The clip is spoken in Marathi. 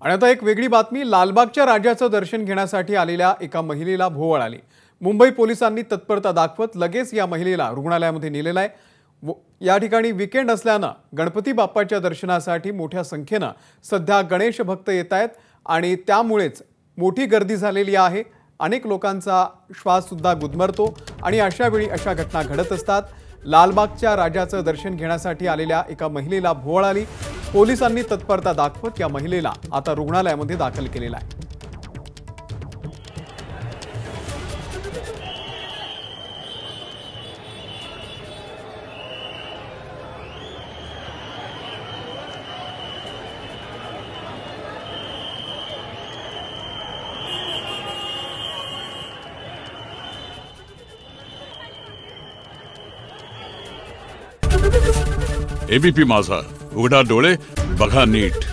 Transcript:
आणि आता एक वेगळी बातमी, लालबागच्या राजाचं दर्शन घेण्यासाठी आलेल्या एका महिलेला भोवळ आली। मुंबई पोलिसांनी तत्परता दाखवत लगेच या महिलेला रुग्णालयामध्ये नेलेलं आहे। या ठिकाणी वीकेंड असल्याने गणपती बाप्पाच्या दर्शनासाठी मोठ्या संख्येने सध्या गणेश भक्त येत आहेत आणि त्यामुळेच मोठी गर्दी झालेली आहे। अनेक लोकांचा श्वास सुद्धा गुदमरतो आणि अशा वेळी अशा घटना घडत असतात। लालबागच्या राजाचं दर्शन घेण्यासाठी आलेल्या एका महिलेला भोवळ आली। पोलिसांनी तत्परता दाखवत या महिलेला आता रुग्णालयामध्ये दाखल केलेलं आहे। एबीपी माझा, उघडा डोळे बघा नीट।